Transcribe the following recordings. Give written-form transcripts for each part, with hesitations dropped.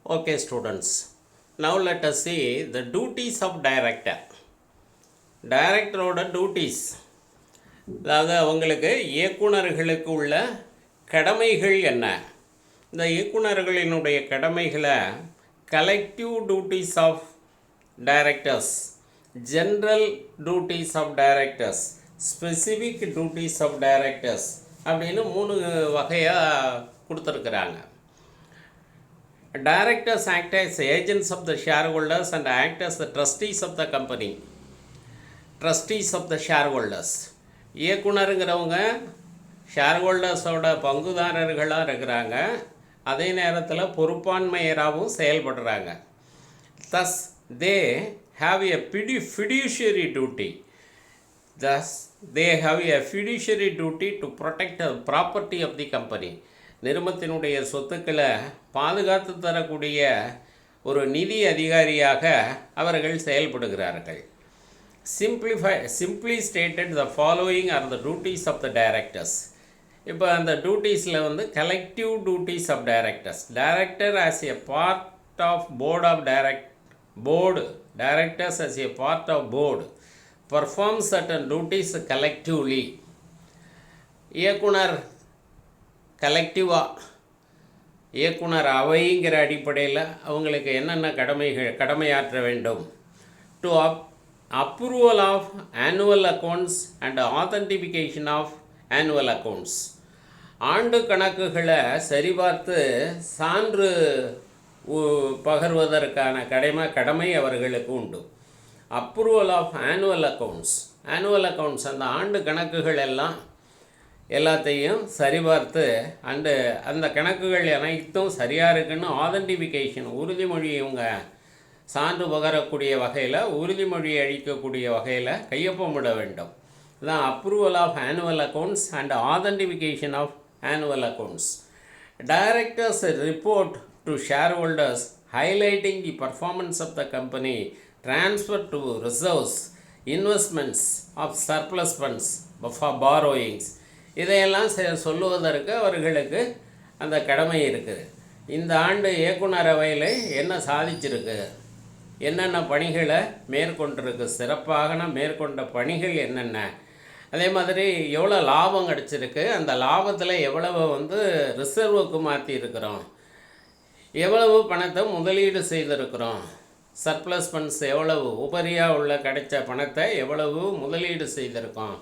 Okay, students. Now let us see the duties of director. டைரக்டரோட duties, அதாவது அவங்களுக்கு இயக்குனர்களுக்கு உள்ள கடமைகள் என்ன? இந்த இயக்குனர்களினுடைய கடமைகளை collective duties of directors, general duties of directors, specific duties of directors அப்படின்னு 3 வகையாக கொடுத்துருக்குறாங்க. Directors act as agents of the shareholders and act as the trustees of the company. Trustees of the shareholders. இயக்குனருங்கிறவங்க ஷேர்ஹோல்டர்ஸோட பங்குதாரர்களாக இருக்கிறாங்க, அதே நேரத்தில் பொறுப்பாண்மையராகவும் செயல்படுறாங்க. Thus, they have a fiduciary duty. Thus, they have a fiduciary duty to protect the property of the company. நிறுவனத்தினுடைய சொத்துக்களை பாதுகாத்து தரக்கூடிய ஒரு நிதி அதிகாரியாக அவர்கள் செயல்படுகிறார்கள். Simply stated the following are the duties of the directors. இப்போ அந்த டியூட்டிஸில் collective duties of directors. Director as a part of board of directors as a part of board perform certain duties collectively. இயக்குனர் கலெக்டிவாக இயக்குனர் அவைங்கிற அடிப்படையில் அவங்களுக்கு என்னென்ன கடமையாற்ற வேண்டும்? To approval of annual accounts and authentication of annual accounts. ஆண்டு கணக்குகளை சரிபார்த்து சான்று பகர்வதற்கான கடமை அவர்களுக்கு உண்டு. அப்ரூவல் ஆஃப் ஆனுவல் அக்கௌண்ட்ஸ் அந்த ஆண்டு கணக்குகள் எல்லாத்தையும் சரிபார்த்து அந்த கணக்குகள் அனைத்தும் சரியாக இருக்குன்னு ஆதென்டிஃபிகேஷன் உறுதிமொழி இவங்க சான்று பகரக்கூடிய வகையில், உறுதிமொழி அளிக்கக்கூடிய வகையில் கையொப்பமிட வேண்டும். இதுதான் approval of annual accounts and authentication of annual accounts. Directors report to shareholders highlighting the performance of the company, transfer to reserves, investments of surplus funds for borrowings. இதையெல்லாம் சொல்லுவதற்கு அவர்களுக்கு அந்த கடமை இருக்குது. இந்த ஆண்டு இயக்குனர் அவையில் என்ன சாதிச்சிருக்கு, என்னென்ன பணிகளை மேற்கொண்டிருக்கு, சிறப்பாக மேற்கொண்ட பணிகள் என்னென்ன, அதே மாதிரி எவ்வளோ லாபம் கிடச்சிருக்கு, அந்த லாபத்தில் எவ்வளவு ரிசர்வுக்கு மாற்றிருக்கிறோம், எவ்வளவு பணத்தை முதலீடு செய்திருக்கிறோம், சர்ப்ளஸ் ஃபண்ட்ஸ் எவ்வளவு உபரியாக உள்ள கிடைச்ச பணத்தை எவ்வளவு முதலீடு செய்திருக்கோம்,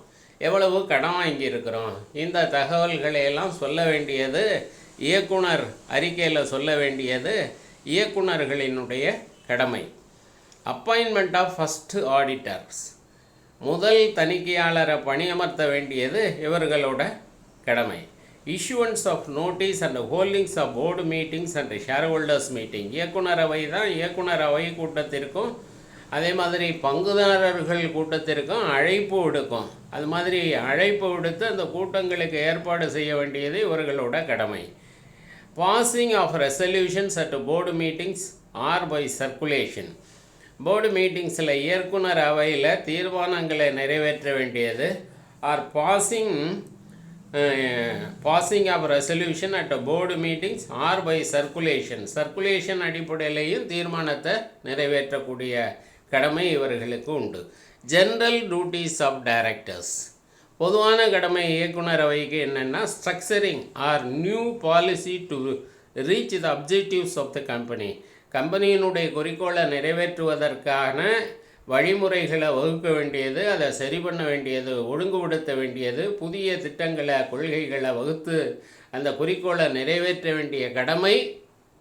எவ்வளவு கடன் வாங்கியிருக்கிறோம், இந்த தகவல்களையெல்லாம் சொல்ல வேண்டியது இயக்குனர் அறிக்கையில் சொல்ல வேண்டியது இயக்குனர்களினுடைய கடமை. அப்பாயின்மெண்ட் ஆஃப் ஃபஸ்ட் ஆடிட்டர்ஸ், முதல் தணிக்கையாளரை பணியமர்த்த வேண்டியது இவர்களோட கடமை. Issuance of notice and holdings of board meetings and shareholders meeting. இயக்குனர் அவை தான் இயக்குனர் அவை கூட்டத்திற்கும் அதே மாதிரி பங்குதாரர்கள் கூட்டத்திற்கும் அழைப்பு விடுக்கும். அது மாதிரி அழைப்பு விடுத்து அந்த கூட்டங்களுக்கு ஏற்பாடு செய்ய வேண்டியது இவர்களோட கடமை. Passing of resolutions at board meetings or by circulation. Board மீட்டிங்ஸில் இயக்குனர் அவையில் தீர்மானங்களை நிறைவேற்ற வேண்டியது or passing of resolution at board meetings or by circulation அடிப்படையிலையும் தீர்மானத்தை நிறைவேற்றக்கூடிய கடமை இவர்களுக்கு உண்டு. ஜென்ரல் டியூட்டிஸ் ஆஃப் டைரக்டர்ஸ், பொதுவான கடமை இயக்குனர் அவைக்கு என்னென்னா structuring or new policy to reach the objectives of the company. கம்பெனியினுடைய குறிக்கோளை நிறைவேற்றுவதற்கான வழிமுறைகளை வகுக்க வேண்டியது, அதை சரி பண்ண வேண்டியது, ஒழுங்குபடுத்த வேண்டியது, புதிய திட்டங்களை கொள்கைகளை வகுத்து அந்த குறிக்கோளை நிறைவேற்ற வேண்டிய கடமை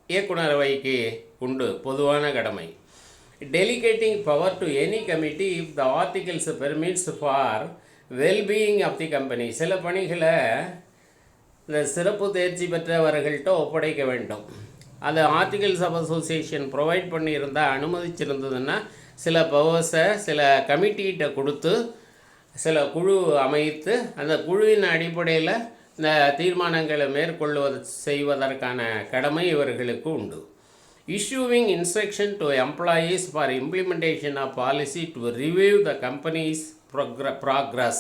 இயக்குனர் அவைக்கு உண்டு, பொதுவான கடமை. Delegating power to any committee if the articles permits for well-being of the company. சில பணிகளை இந்த சிறப்பு தேர்ச்சி பெற்றவர்கள்ட்ட ஒப்படைக்க வேண்டும். அது ஆர்டிகல்ஸ் ஆஃப் அசோசியேஷன் ப்ரொவைட் பண்ணியிருந்தால், அனுமதிச்சிருந்ததுன்னா சில பவர்ஸை சில கமிட்டிகிட்ட கொடுத்து சில குழு அமைத்து அந்த குழுவின் அடிப்படையில் இந்த தீர்மானங்களை செய்வதற்கான கடமை இவர்களுக்கு உண்டு. Issuing instruction to employees for implementation of policy to review the company's progress.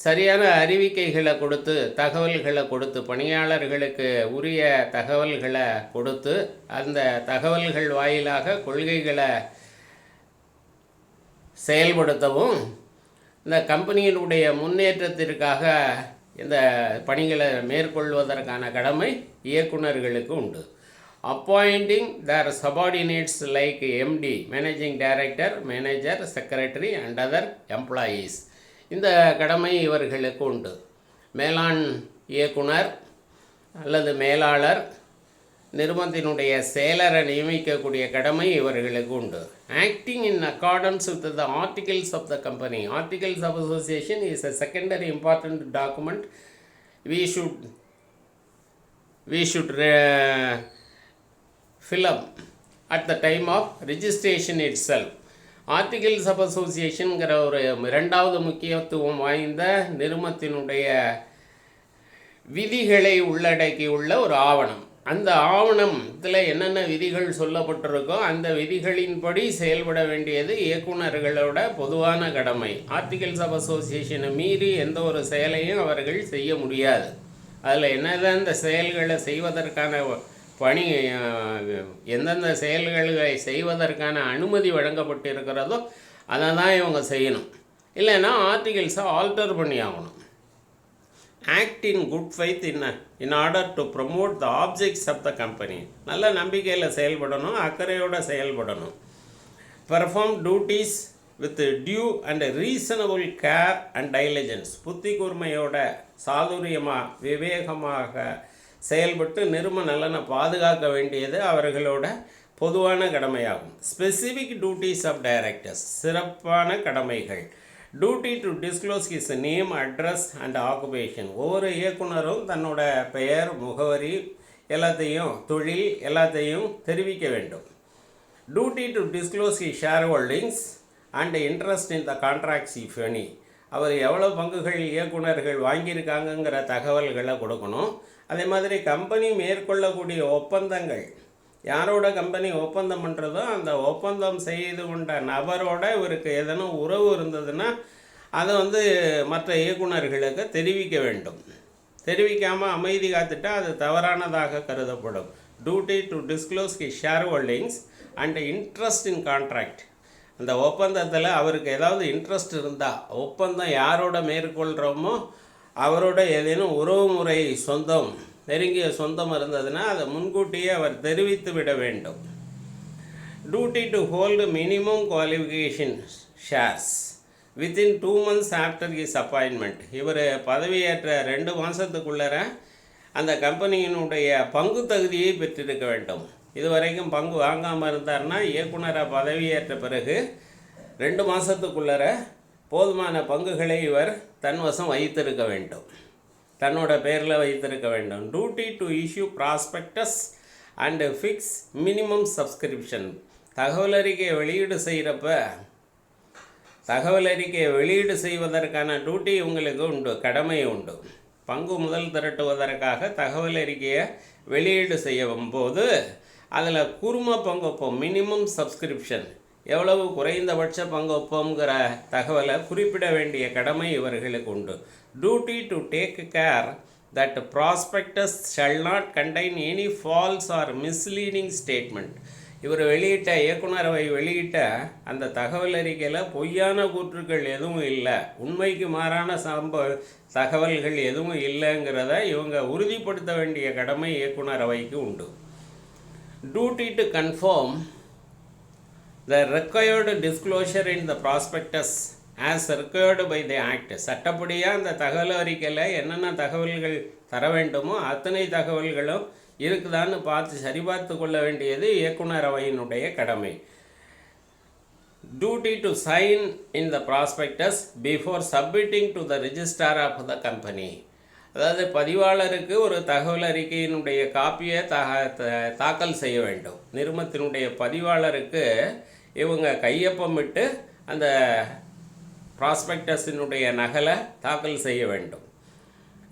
சரியான அறிவிக்கைகளை கொடுத்து, தகவல்களை கொடுத்து, பணியாளர்களுக்கு உரிய தகவல்களை கொடுத்து, அந்த தகவல்கள் வாயிலாக கொள்கைகளை செயல்படுத்தவும், இந்த கம்பெனியினுடைய முன்னேற்றத்திற்காக இந்த பணிகளை மேற்கொள்வதற்கான கடமை இயக்குநர்களுக்கு உண்டு. Appointing their subordinates like MD, managing director, manager, secretary and other employees. இந்த கடமை இவர்களுக்கு உண்டு. மேலாண் இயக்குனர் அல்லது மேலாளர், நிறுவனத்தினுடைய செயலரை நியமிக்கக்கூடிய கடமை இவர்களுக்கு உண்டு. Acting in accordance with the articles of the company. Articles of association is a secondary important document. We should fill up at the time of registration itself. Articles of அசோசியேஷனுங்கிற ஒரு இரண்டாவது முக்கியத்துவம் வாய்ந்த நிறுவனத்தினுடைய விதிகளை உள்ளடக்கியுள்ள ஒரு ஆவணம். அந்த ஆவணத்தில் என்னென்ன விதிகள் சொல்லப்பட்டிருக்கோ அந்த விதிகளின்படி செயல்பட வேண்டியது இயக்குநர்களோட பொதுவான கடமை. ஆர்டிகல்ஸ் ஆஃப் அசோசியேஷனை மீறி எந்த ஒரு செயலையும் அவர்கள் செய்ய முடியாது. அதில் என்னதான் இந்த செயல்களை செய்வதற்கான பணி, எந்தெந்த செயல்களை செய்வதற்கான அனுமதி வழங்கப்பட்டிருக்கிறதோ அதை தான் இவங்க செய்யணும். இல்லைன்னா ஆர்டிகல்ஸை ஆல்டர் பண்ணி ஆகணும். Act in good faith in order to promote the objects of the company. நல்ல நம்பிக்கையில் செயல்படணும், அக்கறையோடு செயல்படணும். Perform duties with due and reasonable care and diligence. புத்தி கூர்மையோட, சாதுரியமாக, விவேகமாக செயல்பட்டு நிறுவன நலனை பாதுகாக்க வேண்டியது அவர்களோட பொதுவான கடமையாகும். Specific duties of directors. சிறப்பான கடமைகள். Duty to disclose his name, address and occupation. ஒவ்வொரு இயக்குனரும் தன்னோட பெயர், முகவரி எல்லாத்தையும், தொழில் எல்லாத்தையும் தெரிவிக்க வேண்டும். Duty to disclose his shareholdings and interest in the contracts if any. அவர் எவ்வளோ பங்குகள் இயக்குனர்கள் வாங்கியிருக்காங்கங்கிற தகவல்களை கொடுக்கணும். அதே மாதிரி கம்பெனி மேற்கொள்ளக்கூடிய ஒப்பந்தங்கள், யாரோட கம்பெனி ஒப்பந்தம் பண்ணுறதோ அந்த ஒப்பந்தம் செய்து கொண்ட நபரோட இவருக்கு ஏதேனும் உறவு இருந்ததுன்னா அதை மற்ற இயக்குநர்களுக்கு தெரிவிக்க வேண்டும். தெரிவிக்காமல் அமைதி காத்துட்டால் அது தவறானதாக கருதப்படும். Duty to disclose his shareholdings and interest in contract. அந்த ஒப்பந்தத்தில் அவருக்கு ஏதாவது இன்ட்ரெஸ்ட் இருந்தால், ஒப்பந்தம் யாரோட மேற்கொள்கிறோமோ அவரோட ஏதேனும் உறவு முறை சொந்தம், நெருங்கிய சொந்தம் இருந்ததுன்னா அதை முன்கூட்டியே அவர் தெரிவித்து விட வேண்டும். Duty to hold minimum qualification shares within 2 months after his appointment. இவர் பதவியேற்ற 2 மாதத்துக்குள்ளர அந்த கம்பெனியினுடைய பங்கு தகுதியை பெற்றிருக்க வேண்டும். இதுவரைக்கும் பங்கு வாங்காமல் இருந்தார்னா இயக்குனரை பதவியேற்ற பிறகு 2 மாதத்துக்குள்ளர போதுமான பங்குகளை இவர் தன்வசம் வைத்திருக்க வேண்டும், தன்னோட பேரில் வைத்திருக்க வேண்டும். Duty to issue prospectus and fix minimum subscription. தகவல் அறிக்கையை வெளியீடு செய்வதற்கான டியூட்டி உங்களுக்கு உண்டு, கடமை உண்டு. பங்கு முதல் திரட்டுவதற்காக தகவல் அறிக்கையை வெளியீடு செய்யும் போது அதில் குறும பங்கொப்பம், மினிமம் சப்ஸ்கிரிப்ஷன், எவ்வளவு குறைந்தபட்ச பங்கொப்பங்கிற தகவலை குறிப்பிட வேண்டிய கடமை இவர்களுக்கு உண்டு. Duty to take care that prospectus shall not contain any false or misleading statement. இவர் இயக்குனரவை வெளியிட்ட அந்த தகவல் அறிக்கையில் பொய்யான கூற்றுக்கள் எதுவும் இல்லை, உண்மைக்கு மாறான தகவல்கள் எதுவும் இல்லைங்கிறத இவங்க உறுதிப்படுத்த வேண்டிய கடமை இயக்குனரவைக்கு உண்டு. Duty to confirm the required disclosure in the prospectus as required by the act. சட்டப்படியாக அந்த தகவல் அறிக்கையில் என்னென்ன தகவல்கள் தர வேண்டுமோ அத்தனை தகவல்களும் இருக்குதான்னு சரிபார்த்து கொள்ள வேண்டியது இயக்குனரவையினுடைய கடமை. Duty to sign in the prospectus before submitting to the registrar of the company. அதாவது பதிவாளருக்கு ஒரு தகவல் அறிக்கையினுடைய காப்பியை தாக்கல் செய்ய வேண்டும். நிறுவனத்தினுடைய பதிவாளருக்கு இவங்க கையொப்பமிட்டு அந்த ப்ராஸ்பெக்டஸினுடைய நகலை தாக்கல் செய்ய வேண்டும்.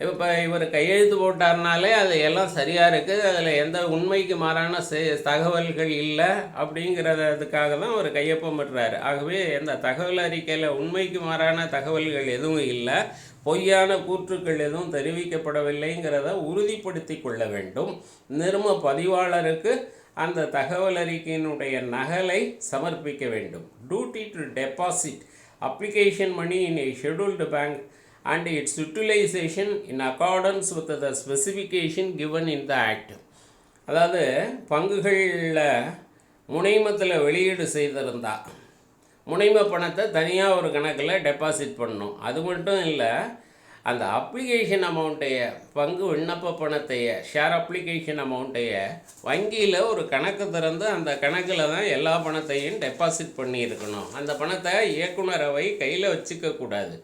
இப்போ இவர் கையெழுத்து போட்டார்னாலே அது எல்லாம் சரியாக இருக்குது, அதில் எந்த உண்மைக்கு மாறான தகவல்கள் இல்லை அப்படிங்கிறதுக்காக தான் அவர் கையொப்பமிடுறாரு. ஆகவே எந்த தகவல் அறிக்கையில் உண்மைக்கு மாறான தகவல்கள் எதுவும் இல்லை, பொய்யான கூற்றுக்கள் எதுவும் தெரிவிக்கப்படவில்லைங்கிறத உறுதிப்படுத்தி கொள்ள வேண்டும். நிறும பதிவாளருக்கு அந்த தகவல் அறிக்கையினுடைய நகலை சமர்ப்பிக்க வேண்டும். Duty to deposit application money in a scheduled bank and its utilization in accordance with the specification given in the act. அதாவது பங்குகளில் முனைமத்தில் வெளியீடு செய்திருந்தா முனைம பணத்தை தனியாக ஒரு கணக்கில் டெபாசிட் பண்ணணும். அது மட்டும் இல்லை, அந்த அப்ளிகேஷன் அமௌண்ட்டைய பங்கு விண்ணப்ப பணத்தைய ஷேர் அப்ளிகேஷன் அமௌண்ட்டைய வங்கியில் ஒரு கணக்கு திறந்து அந்த கணக்கில் தான் எல்லா பணத்தையும் டெபாசிட் பண்ணியிருக்கணும். அந்த பணத்தை இயக்குனர் அவை கையில் வச்சுக்கக்கூடாது.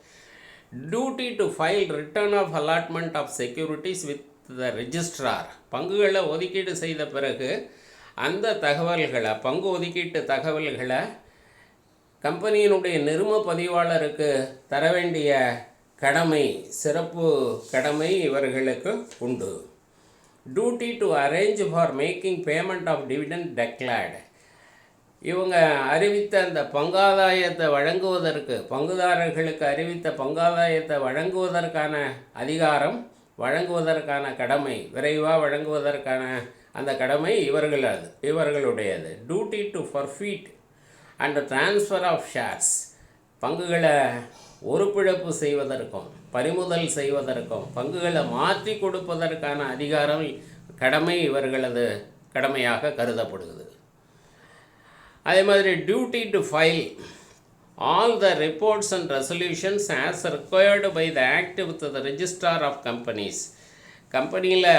Duty to file return of allotment of securities with the registrar. பங்குகளை ஒதுக்கீடு செய்த பிறகு அந்த தகவல்களை பங்கு ஒதுக்கீட்டு தகவல்களை கம்பெனியினுடைய நிறும பதிவாளருக்கு தர வேண்டிய கடமை, சிறப்பு கடமை இவர்களுக்கு உண்டு. Duty to arrange for making payment of dividend declared. இவங்க அறிவித்த அந்த பங்காதாயத்தை வழங்குவதற்கு, பங்குதாரர்களுக்கு அறிவித்த பங்காதாயத்தை வழங்குவதற்கான அதிகாரம், வழங்குவதற்கான கடமை, விரைவாக வழங்குவதற்கான அந்த கடமை இவர்களுடையது. Duty to forfeit and transfer of shares. பங்குகளை ஒருபிழப்பு செய்வதற்கும் பறிமுதல் செய்வதற்கும் பங்குகளை மாற்றி கொடுப்பதற்கான அதிகாரம், கடமை இவர்களது கடமையாக கருதப்படுகிறது. அதே மாதிரி duty to file all the reports and resolutions as required by the act with the registrar of companies. கம்பெனியில்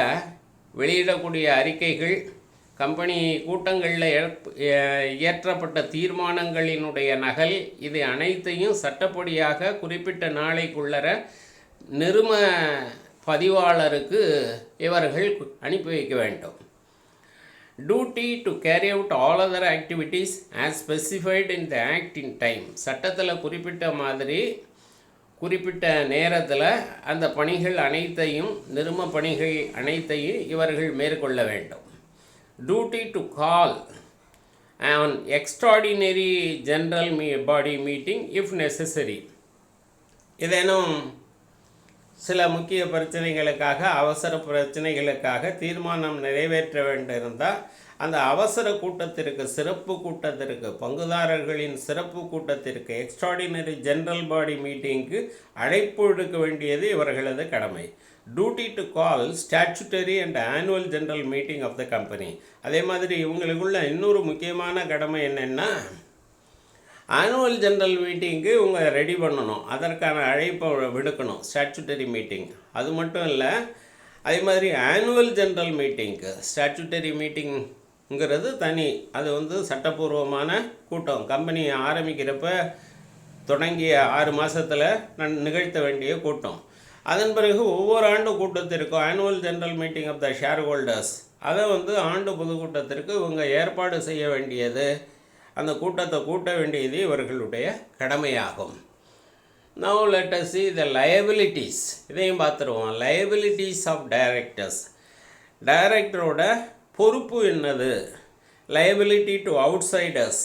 வெளியிடக்கூடிய அறிக்கைகள், கம்பெனி கூட்டங்களில் இயற்றப்பட்ட தீர்மானங்களினுடைய நகல், இது அனைத்தையும் சட்டப்படியாக குறிப்பிட்ட நாளைக்குள்ளர நிறும பதிவாளருக்கு இவர்கள் அனுப்பி வைக்க வேண்டும். Duty to carry out all other activities as specified in the act in time. சட்டத்தில் குறிப்பிட்ட மாதிரி குறிப்பிட்ட நேரத்தில் அந்த பணிகள் அனைத்தையும், நிறும பணிகள் அனைத்தையும் இவர்கள் மேற்கொள்ள வேண்டும். Duty to call on extraordinary general body meeting if necessary. ஏதேனும் சில முக்கிய பிரச்சனைகளுக்காக, அவசர பிரச்சனைகளுக்காக தீர்மானம் நிறைவேற்ற வேண்டியிருந்தால் அந்த அவசர கூட்டத்திற்கு, சிறப்பு கூட்டத்திற்கு, பங்குதாரர்களின் சிறப்பு கூட்டத்திற்கு, எக்ஸ்ட்ராடினரி ஜெனரல் பாடி மீட்டிங்க்கு அழைப்பு எடுக்க வேண்டியது இவர்களது கடமை. Duty to call statutory and annual general meeting of the company. அதே மாதிரி இவங்களுக்குள்ள இன்னொரு முக்கியமான கடமை என்னென்னா, ஆனுவல் ஜெனரல் மீட்டிங்க்கு இவங்க ரெடி பண்ணணும், அதற்கான அழைப்பை விடுக்கணும், ஸ்டாச்சுட்டரி மீட்டிங். அது மட்டும் இல்லை, அதே மாதிரி ஆனுவல் ஜெனரல் மீட்டிங்க்கு, ஸ்டாச்சுட்டரி மீட்டிங்கிறது தனி, அது சட்டப்பூர்வமான கூட்டம். கம்பெனி ஆரம்பிக்கிறப்ப தொடங்கிய 6 மாதத்தில் நிகழ்த்த வேண்டிய கூட்டம். அதன் பிறகு ஒவ்வொரு ஆண்டு கூட்டத்திற்கும் annual general meeting of the shareholders, அதை ஆண்டு பொதுக்கூட்டத்திற்கு இவங்க ஏற்பாடு செய்ய வேண்டியது, அந்த கூட்டத்தை கூட்ட வேண்டியது இவர்களுடைய கடமையாகும். Now let us see the liabilities. இதையும் பார்த்துருவோம். liabilities of directors. டைரக்டரோட பொறுப்பு என்னது? liability to outsiders,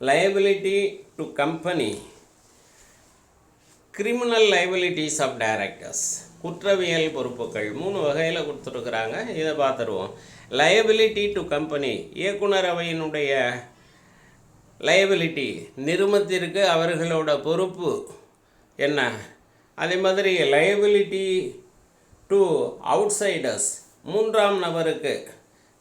liability to company, criminal liabilities of directors. குற்றவியல் பொறுப்புகள் 3 வகையில் கொடுத்துருக்குறாங்க. இதை பார்த்துருவோம். liability to company, இயக்குனர் அவையினுடைய லைபிலிட்டி, நிறுமத்திற்கு அவர்களோட பொறுப்பு என்ன? அதே மாதிரி லைபிலிட்டி டு அவுட்சைடர்ஸ், 3ஆம் நபருக்கு,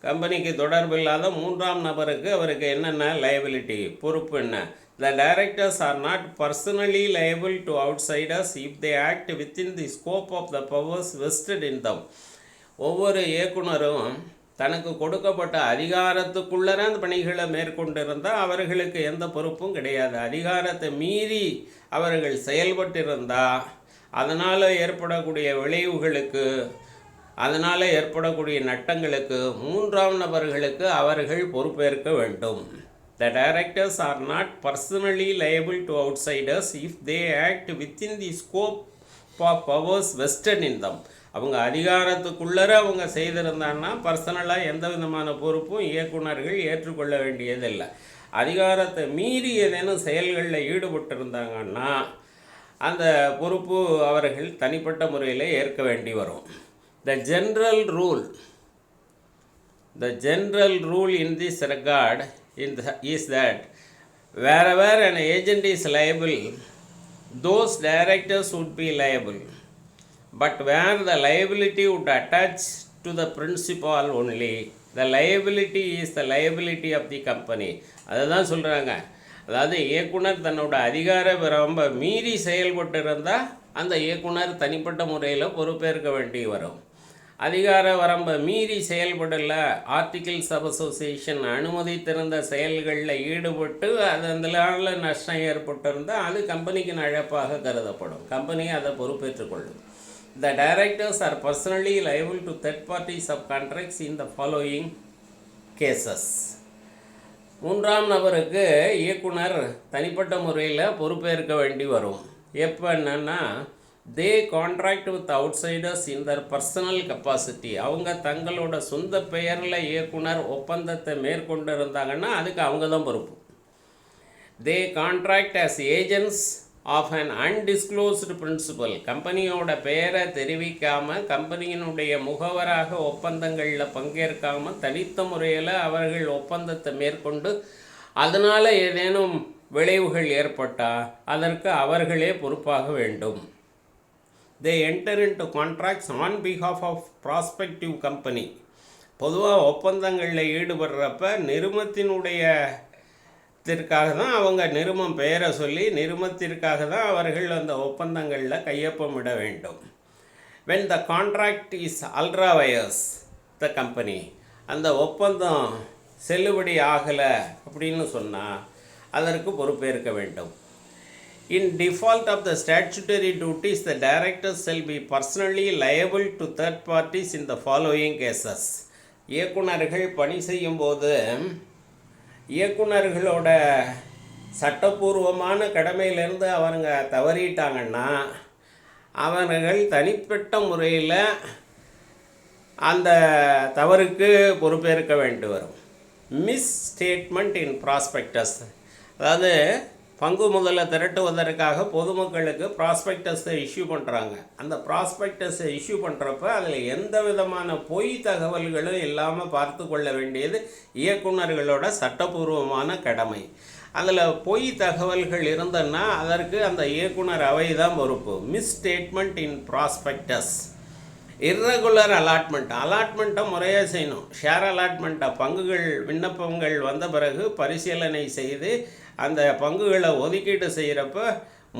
கம்பெனிக்கு தொடர்பில்லாத 3ஆம் நபருக்கு அவருக்கு என்னென்ன லைபிலிட்டி, பொறுப்பு என்ன? The directors are not personally liable to outsiders if they act within the scope of the powers vested in them. ஒவ்வொரு இயக்குனரும் தனக்கு கொடுக்கப்பட்ட அதிகாரத்துக்குள்ளே அந்த பணிகளை மேற்கொண்டிருந்தால் அவர்களுக்கு எந்த பொறுப்பும் கிடையாது. அதிகாரத்தை மீறி அவர்கள் செயல்பட்டிருந்தால் அதனால் ஏற்படக்கூடிய விளைவுகளுக்கு, அதனால் ஏற்படக்கூடிய நட்டங்களுக்கு 3ஆம் நபர்களுக்கு அவர்கள் பொறுப்பேற்க வேண்டும். The directors are not personally liable to outsiders if they act within the scope of powers vested in them. அவங்க அதிகாரத்துக்குள்ளர அவங்க செய்திருந்தாங்கன்னா பர்சனலாக எந்த விதமான பொறுப்பும் இயக்குனர்கள் ஏற்றுக்கொள்ள வேண்டியதில்லை. அதிகாரத்தை மீறி ஏதேனும் செயல்களில் ஈடுபட்டிருந்தாங்கன்னா அந்த பொறுப்பு அவர்கள் தனிப்பட்ட முறையில் ஏற்க வேண்டி வரும். The general rule in this regard is that wherever an agent is liable, those directors would be liable. But where the liability would attach to the principal only, the liability is the liability of the company. அதுதான் சொல்கிறாங்க. அதாவது இயக்குனர் தன்னோட அதிகார வரம்பை மீறி செயல்பட்டு இருந்தால் அந்த இயக்குனர் தனிப்பட்ட முறையில் பொறுப்பேற்க வேண்டி வரும். அதிகார வரம்பை மீறி செயல்படலை, ஆர்டிகிள்ஸ் ஆஃப் அசோசியேஷன் அனுமதித்திருந்த செயல்களில் ஈடுபட்டு அதனால நஷ்டம் ஏற்பட்டிருந்தால் அது கம்பெனிக்கு இழப்பாக கருதப்படும். கம்பெனி அதை பொறுப்பேற்றுக்கொள்ளும். The directors are personally liable to third parties of contracts in the following cases. மூன்றாம் நபருக்கு இயக்குனர் தனிப்பட்ட முறையில் பொறுப்பேற்க வேண்டி வரும். எப்போ என்னன்னா, they contract with outsiders in their personal capacity. அவங்க தங்களோட சொந்த பெயரில் இயக்குனர் ஒப்பந்தத்தை மேற்கொண்டு இருந்தாங்கன்னா அதுக்கு அவங்க தான் பொறுப்பு. They contract as agents of an undisclosed principal. கம்பெனியோட பெயரை தெரிவிக்காமல், கம்பெனியினுடைய முகவராக ஒப்பந்தங்களில் பங்கேற்காமல் தனித்த முறையில் அவர்கள் ஒப்பந்தத்தை மேற்கொண்டு அதனால் ஏதேனும் விளைவுகள் ஏற்பட்டால் அதற்கு அவர்களே பொறுப்பாக வேண்டும். They enter into contracts on behalf of prospective company. பொதுவாக ஒப்பந்தங்களில் ஈடுபடுறப்ப நிறுமத்தினுடையத்திற்காக தான் அவங்க நிறுமம் பெயரை சொல்லி நிறுமத்திற்காக தான் அவர்கள் அந்த ஒப்பந்தங்களில் கையொப்பமிட வேண்டும். When the contract is ultra vires the company, அந்த ஒப்பந்தம் செல்லுபடி ஆகலை அப்படின்னு சொன்னால் அதற்கு பொறுப்பேற்க வேண்டும். In default of the statutory duties, the directors shall be personally liable to third parties in the following cases. இயக்குனர்கள் பணி செய்யும்போது இயக்குனர்களோட சட்டப்பூர்வமான கடமையிலிருந்து அவங்க தவறிட்டாங்கன்னா அவர்கள் தனிப்பட்ட முறையில் அந்த தவறுக்கு பொறுப்பேற்க வேண்டி வரும். மிஸ் ஸ்டேட்மெண்ட் இன் ப்ராஸ்பெக்டஸ், அதாவது பங்கு முதல்ல திரட்டுவதற்காக பொதுமக்களுக்கு ப்ராஸ்பெக்டஸை இஷ்யூ பண்ணுறாங்க. அந்த ப்ராஸ்பெக்டஸை இஷ்யூ பண்ணுறப்ப அதில் எந்த விதமான பொய் தகவல்களும் இல்லாமல் பார்த்து கொள்ள வேண்டியது இயக்குனர்களோட சட்டப்பூர்வமான கடமை. அதில் பொய் தகவல்கள் இருந்ததுன்னா அதற்கு அந்த இயக்குனர் அவை தான் பொறுப்பு. மிஸ் ஸ்டேட்மெண்ட் இன் ப்ராஸ்பெக்டஸ். இர்ரெகுலர் அலாட்மெண்ட்டை முறையாக செய்யணும். ஷேர் அலாட்மெண்ட்டை பங்குகள் விண்ணப்பங்கள் வந்த பிறகு பரிசீலனை செய்து அந்த பங்குகளை ஒதுக்கீடு செய்கிறப்ப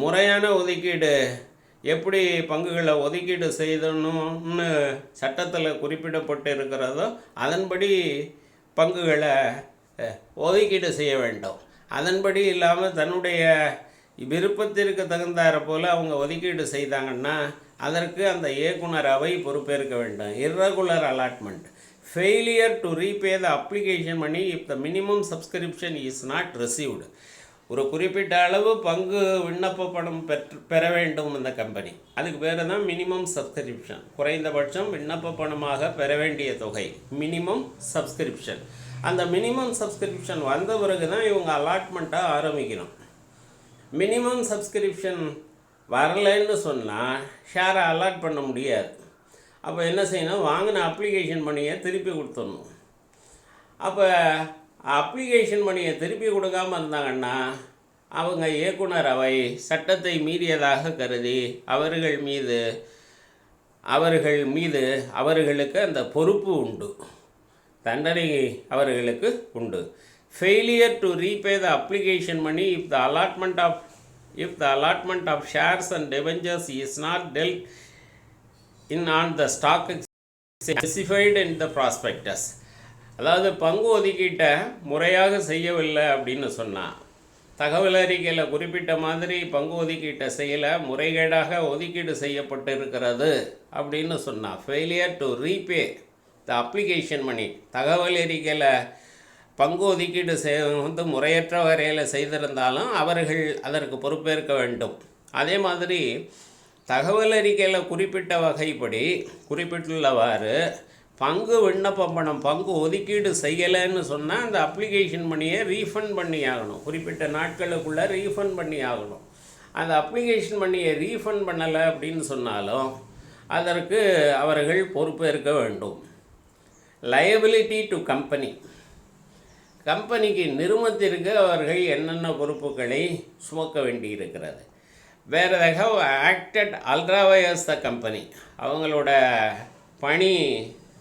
முறையான ஒதுக்கீடு எப்படி பங்குகளை ஒதுக்கீடு செய்யணும்னு சட்டத்தில் குறிப்பிடப்பட்டு இருக்கிறதோ அதன்படி பங்குகளை ஒதுக்கீடு செய்ய வேண்டும். அதன்படி இல்லாமல் தன்னுடைய விருப்பத்திற்கு தகுந்தாற போல் அவங்க ஒதுக்கீடு செய்தாங்கன்னா அதற்கு அந்த இயக்குனர் அவை பொறுப்பேற்க வேண்டும். Irregular allotment. Failure to repay the application money if the minimum subscription is not received. ஒரு குறிப்பிட்ட அளவு பங்கு விண்ணப்ப பணம் பெற வேண்டும் இந்த கம்பெனி. அதுக்கு பேர் தான் மினிமம் சப்ஸ்கிரிப்ஷன். குறைந்தபட்சம் விண்ணப்ப பணமாக பெற வேண்டிய தொகை மினிமம் சப்ஸ்கிரிப்ஷன். அந்த மினிமம் சப்ஸ்கிரிப்ஷன் வந்த பிறகு தான் இவங்க அலாட்மெண்ட்டாக ஆரம்பிக்கணும். மினிமம் சப்ஸ்கிரிப்ஷன் வரலைன்னு சொன்னால் ஷேரை அலாட் பண்ண முடியாது. அப்போ என்ன செய்யணும், வாங்கின அப்ளிகேஷன் மணியை திருப்பி கொடுத்துடணும். அப்போ அப்ளிகேஷன் மணியை திருப்பி கொடுக்காமல் இருந்தாங்கன்னா அவங்க இயக்குனர் அவை சட்டத்தை மீறியதாக கருதி அவர்களுக்கு அந்த பொறுப்பு உண்டு, தண்டனை அவர்களுக்கு உண்டு. Failure to repay the application money if the allotment of shares and debentures is not dealt in on the stock specified in the prospectus. அதாவது பங்கு ஒதுக்கீட்டை முறையாக செய்யவில்லை அப்படின்னு சொன்னால், தகவல் அறிக்கையில் குறிப்பிட்ட மாதிரி பங்கு ஒதுக்கீட்டை செய்யலை, முறைகேடாக ஒதுக்கீடு செய்யப்பட்டு இருக்கிறது அப்படின்னு சொன்னால், failure to repay the application money, தகவல் அறிக்கையில் பங்கு ஒதுக்கீடு முறையற்ற வரையில் செய்திருந்தாலும் அவர்கள் அதற்கு பொறுப்பேற்க வேண்டும். அதே மாதிரி தகவல் அறிக்கையில் குறிப்பிட்ட வகைப்படி குறிப்பிட்டுள்ளவாறு பங்கு விண்ணப்ப பணம் பங்கு ஒதுக்கீடு செய்யலைன்னு சொன்னால் அந்த அப்ளிகேஷன் மணியை ரீஃபண்ட் பண்ணி ஆகணும். குறிப்பிட்ட நாட்களுக்குள்ளே ரீஃபண்ட் பண்ணி ஆகணும். அந்த அப்ளிகேஷன் பண்ணியை ரீஃபண்ட் பண்ணலை அப்படின்னு சொன்னாலும் அதற்கு அவர்கள் பொறுப்பேற்க வேண்டும். லயபிலிட்டி டு கம்பெனி, கம்பெனிக்கு நிறுவனத்திற்கு அவர்கள் என்னென்ன பொறுப்புகளை சுமக்க வேண்டியிருக்கிறது. வேறு they have acted ultra-vires the company, அவங்களோட பணி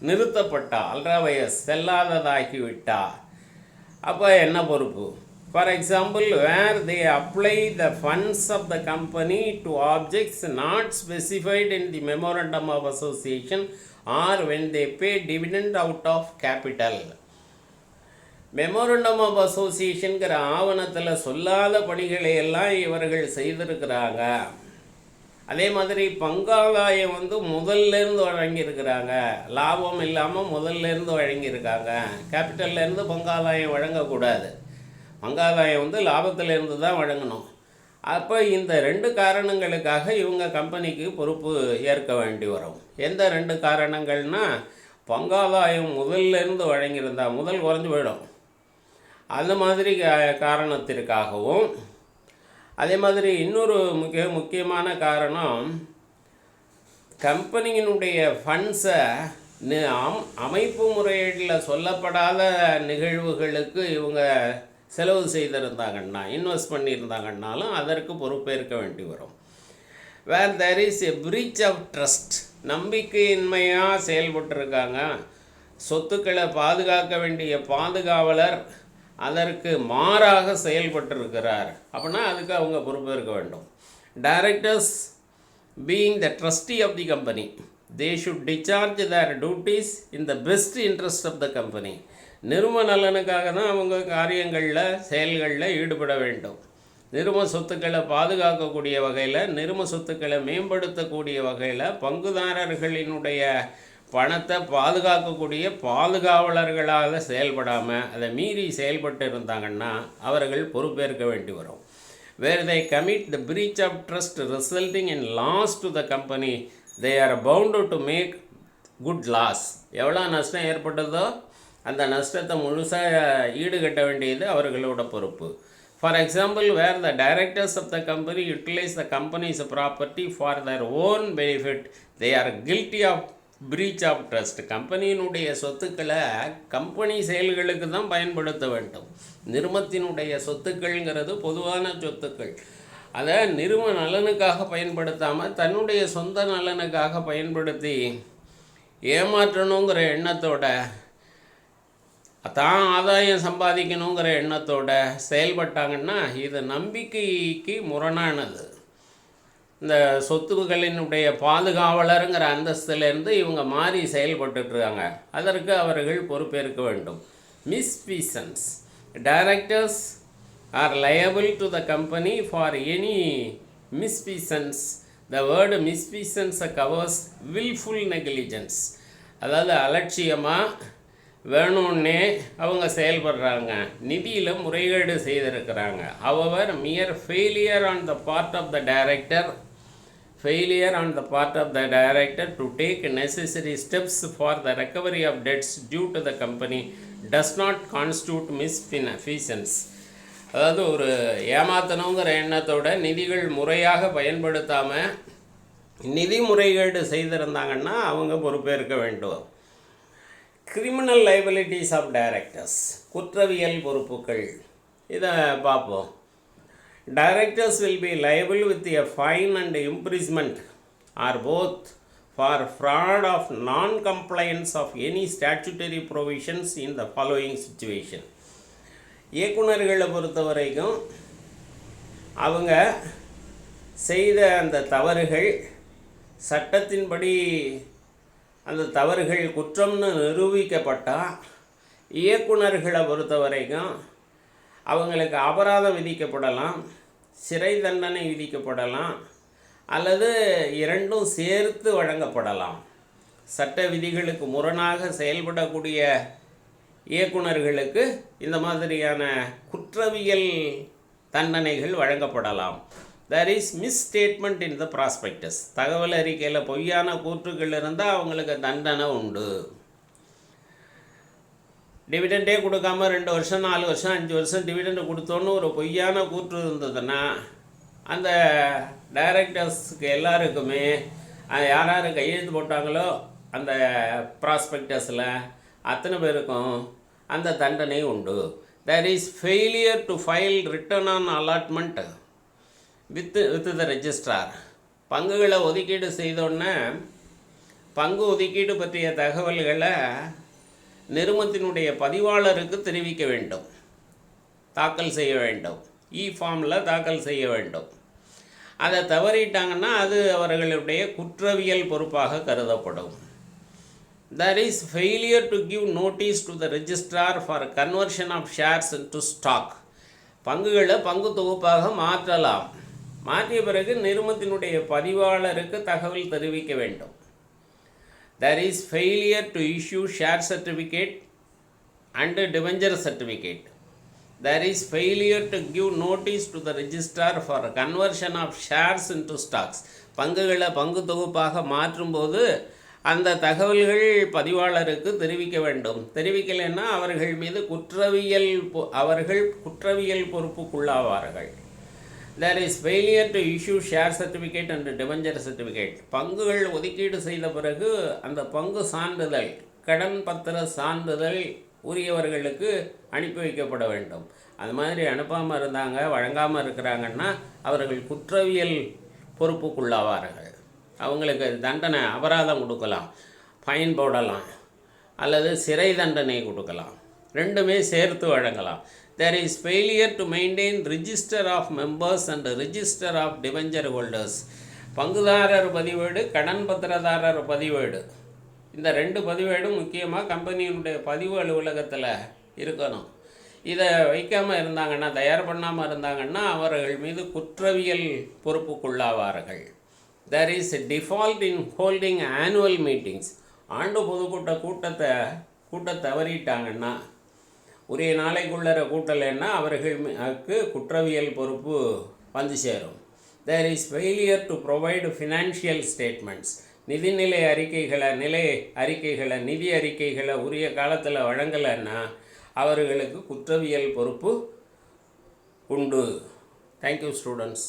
நிறுத்தப்பட்டா, அல்ட்ராவயர்ஸ் செல்லாததாகிவிட்டா, அப்போ என்ன பொறுப்பு? For example, where they apply the funds of the company to objects not specified in the memorandum of association or when they pay dividend out of capital. Memorandum of அசோசியேஷனுங்கிற ஆவணத்தில் சொல்லாத பணிகளை எல்லாம் இவர்கள் செய்திருக்கிறாங்க. அதே மாதிரி பங்காதாயம் முதல்லேருந்து வழங்கியிருக்கிறாங்க, லாபம் இல்லாமல் முதல்லேருந்து வழங்கியிருக்காங்க. கேபிட்டல்லேருந்து பங்காதாயம் வழங்கக்கூடாது, பங்காதாயம் லாபத்திலேருந்து தான் வழங்கணும். அப்போ இந்த 2 காரணங்களுக்காக இவங்க கம்பெனிக்கு பொறுப்பு ஏற்க வேண்டி வரும். எந்த 2 காரணங்கள்னால், பங்காதாயம் முதல்லேருந்து வழங்கியிருந்தா முதல் குறைஞ்சி போயிடும், அந்த மாதிரி காரணத்திற்காகவும், அதே மாதிரி இன்னொரு முக்கியமான காரணம், கம்பெனியினுடைய ஃபண்ட்ஸை அமைப்பு முறையில் சொல்லப்படாத நிகழ்வுகளுக்கு இவங்க செலவு செய்திருந்தாங்கன்னா, இன்வெஸ்ட் பண்ணியிருந்தாங்கன்னாலும் அதற்கு பொறுப்பேற்க வேண்டி வரும். Where there is a breach of trust, நம்பிக்கையின்மையாக செயல்பட்டுருக்காங்க, சொத்துக்களை பாதுகாக்க வேண்டிய பாதுகாவலர் அதற்கு மாறாக செயல்பட்டிருக்கிறார் அப்படின்னா அதுக்கு அவங்க பொறுப்பேற்க வேண்டும். Directors being the trustee of the company, they should discharge their duties in the best interest of the company. நிறுவன நலனுக்காக தான் அவங்க காரியங்களில் செயல்களில் ஈடுபட வேண்டும். நிறுவன சொத்துக்களை பாதுகாக்கக்கூடிய வகையில், நிறுவன சொத்துக்களை மேம்படுத்தக்கூடிய வகையில், பங்குதாரர்களினுடைய பணத்தை பாதுகாக்கக்கூடிய பாதுகாவலர்களாக செயல்படாமல் அதை மீறி செயல்பட்டு இருந்தாங்கன்னா அவர்கள் பொறுப்பேற்க வேண்டி வரும். வேர் they commit the breach of trust resulting in loss to the company, they are bound to make good loss. எவ்வளோ நஷ்டம் ஏற்பட்டதோ அந்த நஷ்டத்தை முழுசாக ஈடுகட்ட வேண்டியது அவர்களோட பொறுப்பு. For example, where the directors of the company utilize the company's property for their own benefit, they are guilty of breach of trust. கம்பெனியினுடைய சொத்துக்களை கம்பெனி செயல்களுக்கு தான் பயன்படுத்த வேண்டும். நிறுவனத்தினுடைய சொத்துக்கள்ங்கிறது பொதுவான சொத்துக்கள், அதை நிறுவன நலனுக்காக பயன்படுத்தாமல் தன்னுடைய சொந்த நலனுக்காக பயன்படுத்தி ஏமாற்றணுங்கிற எண்ணத்தோட, தான் ஆதாயம் சம்பாதிக்கணுங்கிற எண்ணத்தோட செயல்பட்டாங்கன்னா இது நம்பிக்கைக்கு முரணானது. இந்த சொத்துக்களினுடைய பாதுகாவலருங்கிற அந்தஸ்திலேருந்து இவங்க மாறி செயல்பட்டுருக்காங்க, அதற்கு அவர்கள் பொறுப்பேற்க வேண்டும். Misfeasance, directors are liable to the company for any misfeasance. The word misfeasance covers wilful negligence, அதாவது அலட்சியமாக வேணும்னே அவங்க செயல்படுறாங்க, நிதியில் முறைகேடு செய்திருக்கிறாங்க. However mere failure on the part of the director, failure on the part of the director to take necessary steps for the recovery of debts due to the company does not constitute misfeasance. அதாவது ஒரு ஏமாத்தணுங்கிற எண்ணத்தோட நிதிகள் முறையாக பயன்படுத்தாமல் நிதி முறைகேடு செய்திருந்தாங்கன்னா அவங்க பொறுப்பேற்க வேண்டும். கிரிமினல் லைபிலிட்டிஸ் ஆஃப் டைரக்டர்ஸ், குற்றவியல் பொறுப்புகள், இதை பார்ப்போம். Directors will be liable with a fine and imprisonment or both for fraud of non-compliance of any statutory provisions in the following situation. இயக்குநர்களை பொறுத்த வரைக்கும் அவங்க செய்த அந்த தவறுகள் சட்டத்தின்படி அந்த தவறுகள் குற்றம்னு நிரூபிக்கப்பட்டால் இயக்குநர்களை பொறுத்த வரைக்கும் அவங்களுக்கு அபராதம் விதிக்கப்படலாம், சிறை தண்டனை விதிக்கப்படலாம், அல்லது இரண்டும் சேர்த்து வழங்கப்படலாம். சட்ட விதிகளுக்கு முரணாக செயல்படக்கூடிய இயக்குநர்களுக்கு இந்த மாதிரியான குற்றவியல் தண்டனைகள் வழங்கப்படலாம். there is misstatement in the prospectus, தகவல் அறிக்கையில் பொய்யான கூற்றுகள் இருந்தால் அவங்களுக்கு தண்டனை உண்டு. டிவிடெண்டே கொடுக்காம 2 வருஷம் 4 வருஷம் 5 வருஷம் டிவிடெண்டு கொடுத்தோன்னு ஒரு பொய்யான கூற்று இருந்ததுன்னா அந்த டைரக்டர்ஸுக்கு எல்லாருக்குமே யார் யார் கையெழுத்து போட்டாங்களோ அந்த ப்ராஸ்பெக்டஸில் அத்தனை பேருக்கும் அந்த தண்டனை உண்டு. There is failure to file return on allotment with the registrar. பங்குகளை ஒதுக்கீடு செய்தோன்னே பங்கு ஒதுக்கீடு பற்றிய தகவல்களை நிறுவனத்தினுடைய பதிவாளருக்கு தெரிவிக்க வேண்டும், தாக்கல் செய்ய வேண்டும், ஃபார்மில் தாக்கல் செய்ய வேண்டும். அதை தவறிட்டாங்கன்னா அது அவர்களுடைய குற்றவியல் பொறுப்பாக கருதப்படும். There is failure to give notice to the registrar for conversion of shares into stock. பங்குகளை பங்கு தொகுப்பாக மாற்றலாம். மாற்றிய பிறகு நிறுவனத்தினுடைய பதிவாளருக்கு தகவல் தெரிவிக்க வேண்டும். There is failure to issue share certificate and debenture certificate. There is failure to give notice to the registrar for conversion of shares into stocks. பங்குகளை பங்கு தொகுப்பாக மாற்றும்போது அந்த தகவல்கள் பதிவாளருக்கு தெரிவிக்க வேண்டும். தெரிவிக்கலைன்னா அவர்கள் மீது குற்றவியல் பொறுப்புக்குள்ளாவார்கள். There is failure to issue share certificate and debenture certificate. பங்குகள் ஒதுக்கீடு செய்த பிறகு அந்த பங்கு சான்றிதழ், கடன் பத்திர சான்றிதழ் உரியவர்களுக்கு அனுப்பி வைக்கப்பட வேண்டும். அது மாதிரி அனுப்பாமல் இருந்தாங்க, வழங்காமல் இருக்கிறாங்கன்னா அவர்கள் குற்றவியல் பொறுப்புக்குள்ளாவார்கள். அவங்களுக்கு தண்டனை, அபராதம் கொடுக்கலாம், ஃபைன் போடலாம், அல்லது சிறை தண்டனை கொடுக்கலாம், ரெண்டுமே சேர்த்து வழங்கலாம். There is failure to maintain register of members and register of debenture holders. பங்குதாரர் பதிவேடு, கடன் பத்திரதாரர் பதிவேடு, இந்த ரெண்டு பதிவேடும் முக்கியமாக கம்பெனியினுடைய பதிவு அலுவலகத்தில் இருக்கணும். இதை வைக்காமல் இருந்தாங்கன்னா, தயார் பண்ணாமல் இருந்தாங்கன்னா அவர்கள் மீது குற்றவியல் பொறுப்புக்குள்ளாவார்கள். There is a default in holding annual meetings. ஆண்டு பொதுக்கூட்டத்தை தவறிட்டாங்கன்னா, உரிய நாளைக்குள்ளே கூட்டலைன்னா அவர்களுக்கு குற்றவியல் பொறுப்பு வந்து சேரும். There is failure to provide financial statements. நிதிநிலை அறிக்கைகளை, நிதி அறிக்கைகளை உரிய காலத்தில் வழங்கலைன்னா அவர்களுக்கு குற்றவியல் பொறுப்பு உண்டு. Thank you students.